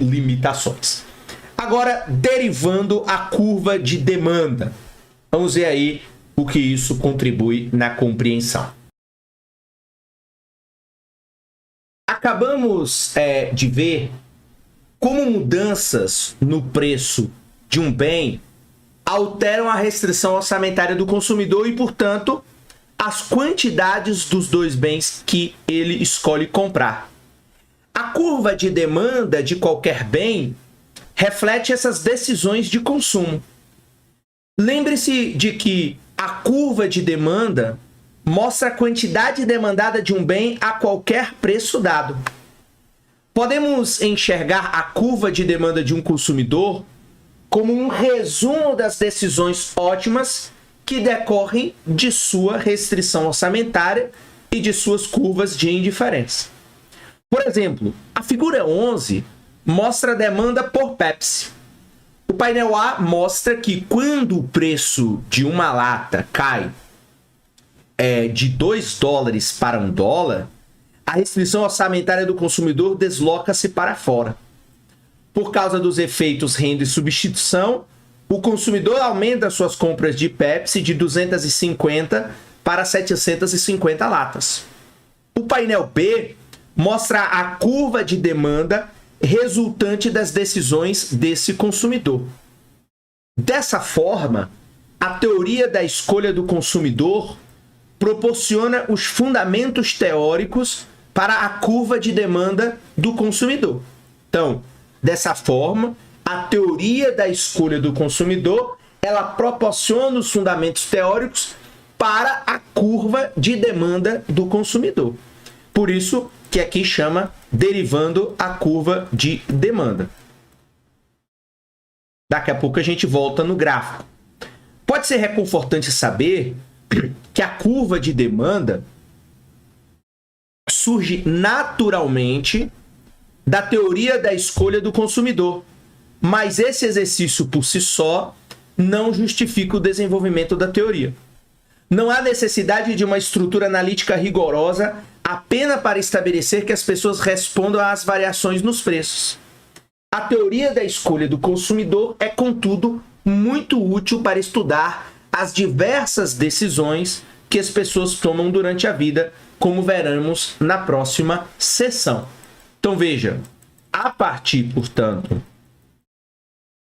limitações. Agora, derivando a curva de demanda. Vamos ver aí o que isso contribui na compreensão. Acabamos de ver como mudanças no preço de um bem alteram a restrição orçamentária do consumidor e, portanto, as quantidades dos dois bens que ele escolhe comprar. A curva de demanda de qualquer bem reflete essas decisões de consumo. Lembre-se de que a curva de demanda mostra a quantidade demandada de um bem a qualquer preço dado. Podemos enxergar a curva de demanda de um consumidor como um resumo das decisões ótimas que decorrem de sua restrição orçamentária e de suas curvas de indiferença. Por exemplo, a figura 11 mostra a demanda por Pepsi. O painel A mostra que quando o preço de uma lata cai de $2 para $1, a restrição orçamentária do consumidor desloca-se para fora. Por causa dos efeitos renda e substituição, o consumidor aumenta suas compras de Pepsi de 250 para 750 latas. O painel B mostra a curva de demanda resultante das decisões desse consumidor. Dessa forma, a teoria da escolha do consumidor proporciona os fundamentos teóricos para a curva de demanda do consumidor. Então, dessa forma, a teoria da escolha do consumidor, ela proporciona os fundamentos teóricos para a curva de demanda do consumidor. Por isso que aqui chama derivando a curva de demanda. Daqui a pouco a gente volta no gráfico. Pode ser reconfortante saber que a curva de demanda surge naturalmente da teoria da escolha do consumidor, mas esse exercício por si só não justifica o desenvolvimento da teoria. Não há necessidade de uma estrutura analítica rigorosa apenas para estabelecer que as pessoas respondam às variações nos preços. A teoria da escolha do consumidor é, contudo, muito útil para estudar as diversas decisões que as pessoas tomam durante a vida, como veremos na próxima sessão. Então veja, a partir, portanto,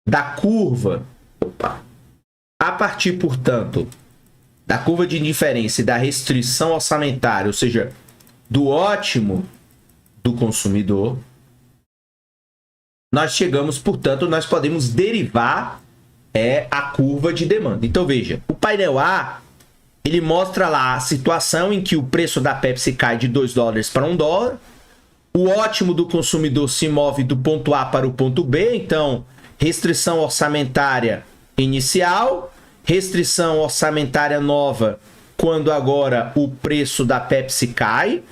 da curva, da curva de indiferença e da restrição orçamentária, ou seja, do ótimo do consumidor, nós chegamos, portanto, nós podemos derivar a curva de demanda. Então veja, o painel A, ele mostra lá a situação em que o preço da Pepsi cai de $2 para $1, o ótimo do consumidor se move do ponto A para o ponto B, então restrição orçamentária inicial, restrição orçamentária nova quando agora o preço da Pepsi cai,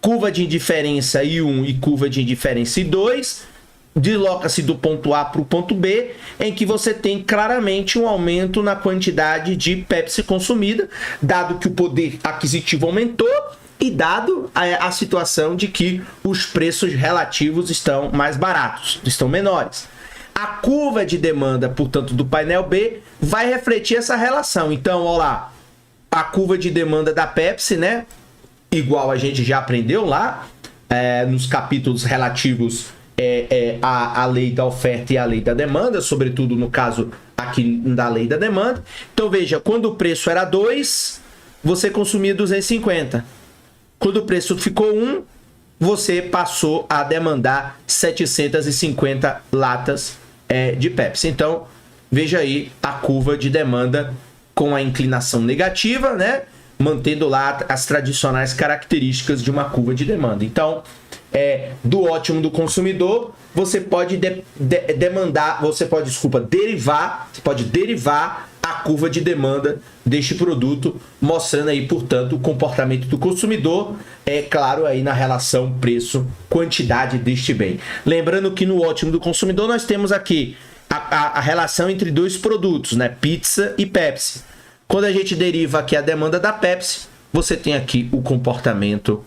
curva de indiferença I1 e curva de indiferença I2, desloca-se do ponto A para o ponto B, em que você tem claramente um aumento na quantidade de Pepsi consumida, dado que o poder aquisitivo aumentou e dado a situação de que os preços relativos estão mais baratos, estão menores. A curva de demanda, portanto, do painel B vai refletir essa relação. Então, olha lá, a curva de demanda da Pepsi, né? Igual a gente já aprendeu lá, nos capítulos relativos à lei da oferta e à lei da demanda, sobretudo no caso aqui da lei da demanda. Então, veja, quando o preço era 2, você consumia 250. Quando o preço ficou 1, você passou a demandar 750 latas de Pepsi. Então, veja aí a curva de demanda com a inclinação negativa, né? Mantendo lá as tradicionais características de uma curva de demanda. Então, do ótimo do consumidor, você pode derivar a curva de demanda deste produto, mostrando aí, portanto, o comportamento do consumidor, claro, aí na relação preço-quantidade deste bem. Lembrando que no ótimo do consumidor nós temos aqui a relação entre dois produtos, né? Pizza e Pepsi. Quando a gente deriva aqui a demanda da Pepsi, você tem aqui o comportamento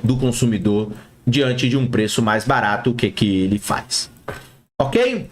do consumidor diante de um preço mais barato, o que ele faz? Ok?